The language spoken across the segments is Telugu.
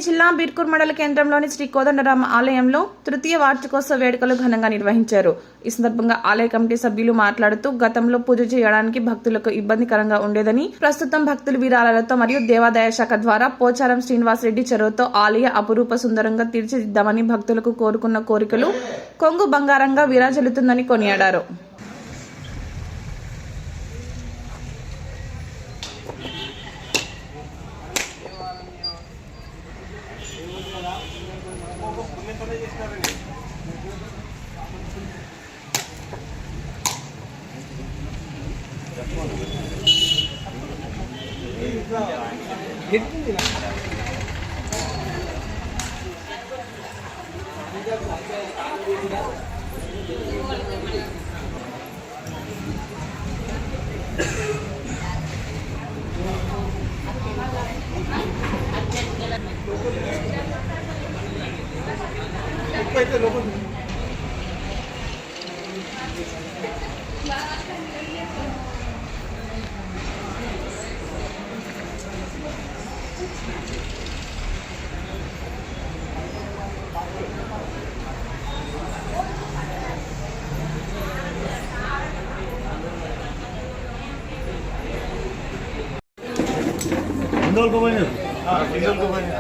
జిల్లా బీర్కూర్ మండల కేంద్రంలోని శ్రీ కోదండరామ ఆలయంలో తృతీయ వార్షికోత్సవ వేడుకలు ఘనంగా నిర్వహించారు. ఈ సందర్భంగా ఆలయ కమిటీ సభ్యులు మాట్లాడుతూ గతంలో పూజ చేయడానికి భక్తులకు ఇబ్బందికరంగా ఉండేదని, ప్రస్తుతం భక్తులు విరాళాలతో మరియు దేవాదాయ శాఖ ద్వారా పోచారం శ్రీనివాసరెడ్డి చొరవతో ఆలయ అపురూప సుందరంగా తీర్చిదిద్దామని భక్తులకు కోరుకున్న కోరికలు కొంగు బంగారంగా విరాజిల్లుతుందని కొనియాడారు. इंदौर को बने इंदौर को बने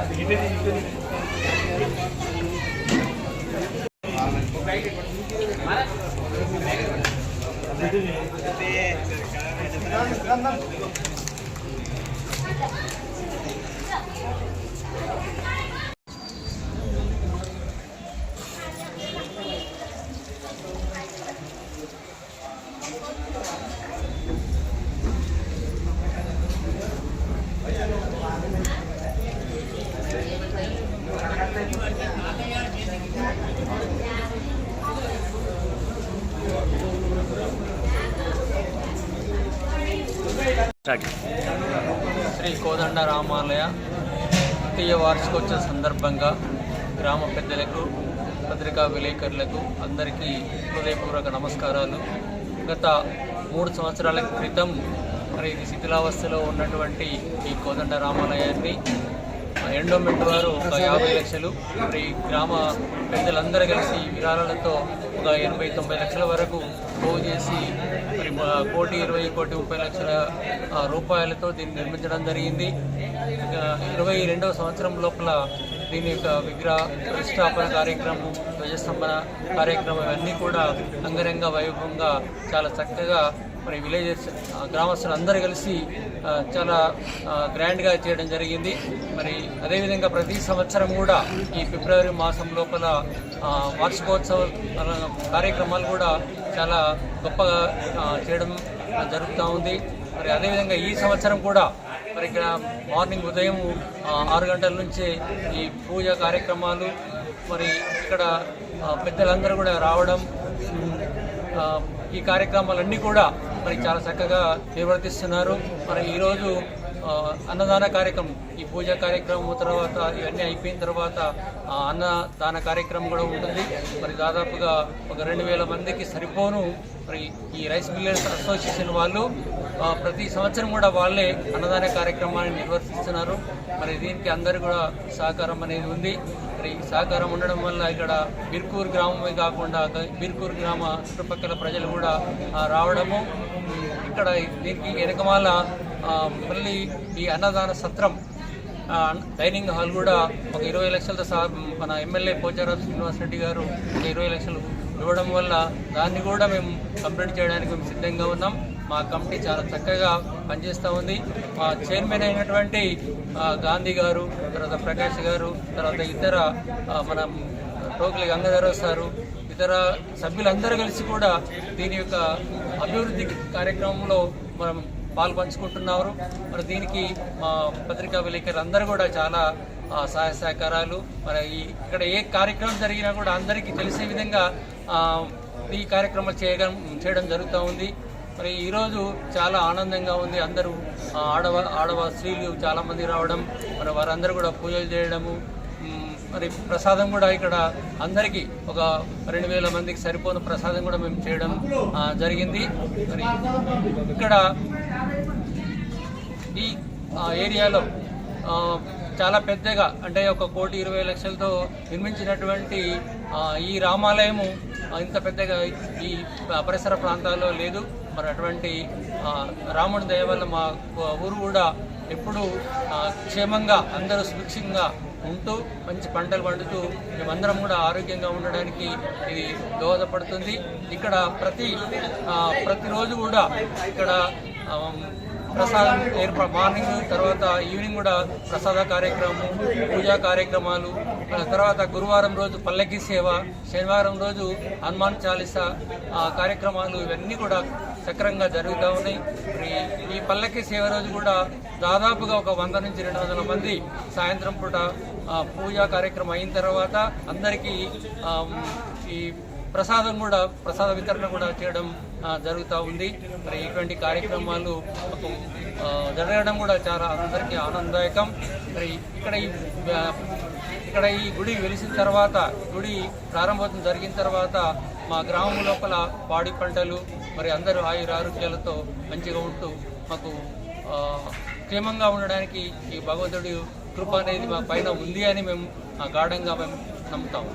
శ్రీ కోదండరామాలయ తృతీయ వార్షికోత్సవ సందర్భంగా గ్రామ పెద్దలకు, పత్రికా విలేకరులకు అందరికీ హృదయపూర్వక నమస్కారాలు. గత 3 సంవత్సరాల క్రితం మరి శిథిలావస్థలో ఉన్నటువంటి ఈ కోదండరామాలయాన్ని ఎండోమెంట్ వారు ఒక 50 లక్షలు, మరి గ్రామ పెద్దలందరూ కలిసి విరాళాలతో ఒక 80-90 లక్షల వరకు పోగు చేసి మరి 1,20,30,30 రూపాయలతో దీన్ని నిర్మించడం జరిగింది. 22వ సంవత్సరం లోపల దీని యొక్క విగ్రహ ప్రతిష్టాపన కార్యక్రమం, ధ్వజస్తంభన కార్యక్రమం ఇవన్నీ కూడా అంగరంగ వైభవంగా చాలా చక్కగా మరి విలేజెస్ గ్రామస్తులు అందరూ కలిసి చాలా గ్రాండ్గా చేయడం జరిగింది. మరి అదేవిధంగా ప్రతి సంవత్సరం కూడా ఈ ఫిబ్రవరి మాసం లోపల వార్షికోత్సవ కార్యక్రమాలు కూడా చాలా గొప్పగా చేయడం జరుగుతూ ఉంది. మరి అదేవిధంగా ఈ సంవత్సరం కూడా మరి ఇక్కడ మార్నింగ్ ఉదయం 6 గంటల నుంచే ఈ పూజ కార్యక్రమాలు, మరి ఇక్కడ పెద్దలందరూ కూడా రావడం, ఈ కార్యక్రమాలన్నీ కూడా మరి చాలా చక్కగా నిర్వర్తిస్తున్నారు. మరి ఈరోజు అన్నదాన కార్యక్రమం, ఈ పూజ కార్యక్రమం తర్వాత ఇవన్నీ అయిపోయిన తర్వాత అన్నదాన కార్యక్రమం కూడా ఉంటుంది. మరి దాదాపుగా ఒక 2,000 మందికి సరిపోను మరి ఈ రైస్ మిల్లర్స్ అసోసియేషన్ వాళ్ళు ప్రతి సంవత్సరం కూడా వాళ్ళే అన్నదాన కార్యక్రమాన్ని నిర్వర్తిస్తున్నారు. మరి దీనికి అందరూ కూడా సహకారం అనేది ఉంది. మరి సహకారం ఉండడం వల్ల ఇక్కడ బీర్కూర్ గ్రామమే కాకుండా బీర్కూర్ గ్రామ చుట్టుపక్కల ప్రజలు కూడా రావడము, ఇక్కడ దీనికి వెనకమాల మళ్ళీ ఈ అన్నదాన సత్రం డైనింగ్ హాల్ కూడా ఒక 20 లక్షలతో మన ఎమ్మెల్యే పోచారం శ్రీనివాసరెడ్డి గారు ఒక 20 లక్షలు ఇవ్వడం వల్ల దాన్ని కూడా మేము కంప్లీట్ చేయడానికి మేము సిద్ధంగా ఉన్నాం. మా కమిటీ చాలా చక్కగా పనిచేస్తూ ఉంది. మా చైర్మన్ అయినటువంటి గాంధీ గారు, తర్వాత ప్రకాష్ గారు, తర్వాత ఇతర మన టోకలి గంగాధర సారు, ఇతర సభ్యులందరూ కలిసి కూడా దీని యొక్క అభివృద్ధి కార్యక్రమంలో మనం పాల్పంచుకుంటున్నారు. మరి దీనికి మా పత్రికా విలేకరులు అందరూ కూడా చాలా సహాయ సహకారాలు, మరి ఇక్కడ ఏ కార్యక్రమం జరిగినా కూడా అందరికీ తెలిసే విధంగా ఈ కార్యక్రమం చేయడం జరుగుతూ ఉంది. మరి ఈరోజు చాలా ఆనందంగా ఉంది. అందరూ ఆడవ స్త్రీలు చాలామంది రావడం, మరి వారందరూ కూడా పూజలు చేయడము, మరి ప్రసాదం కూడా ఇక్కడ అందరికీ ఒక 2,000 మందికి సరిపోయిన ప్రసాదం కూడా మేము చేయడం జరిగింది. మరి ఇక్కడ ఈ ఏరియాలో చాలా పెద్దగా అంటే 1,20,00,000తో నిర్మించినటువంటి ఈ రామాలయము ఇంత పెద్దగా ఈ పరిసర ప్రాంతాల్లో లేదు. మరి అటువంటి రాముడి దయ వల్ల మా ఊరు కూడా ఎప్పుడూ క్షేమంగా అందరూ సుభిక్షంగా ఉంటూ మంచి పంటలు పండుతూ మేమందరం కూడా ఆరోగ్యంగా ఉండడానికి ఇది దోహదపడుతుంది. ఇక్కడ ప్రతిరోజు కూడా ఇక్కడ ప్రసాదం మార్నింగ్ తర్వాత ఈవినింగ్ కూడా ప్రసాద కార్యక్రమం, పూజా కార్యక్రమాలు, తర్వాత గురువారం రోజు పల్లకి సేవ, శనివారం రోజు హనుమాన్ చాలీసా కార్యక్రమాలు ఇవన్నీ కూడా సక్రమంగా జరుగుతూ ఉన్నాయి. ఈ పల్లకి సేవ రోజు కూడా దాదాపుగా 100 నుంచి 200 మంది సాయంత్రం పూట పూజా కార్యక్రమం అయిన తర్వాత అందరికీ ఈ ప్రసాద వితరణ కూడా చేయడం జరుగుతూ ఉంది. మరి ఇటువంటి కార్యక్రమాలు జరగడం కూడా చాలా అందరికీ ఆనందదాయకం. మరి ఇక్కడ ఈ గుడి వెలిసిన తర్వాత, గుడి ప్రారంభోత్సవం జరిగిన తర్వాత మా గ్రామం లోపల పాడి పంటలు మరి అందరూ ఆరోగ్యాలతో మంచిగా ఉంటూ మాకు క్షేమంగా ఉండడానికి ఈ భగవంతుడి కృప అనేది మా పైన ఉంది అని మేము గాఢంగా నమ్ముతాము.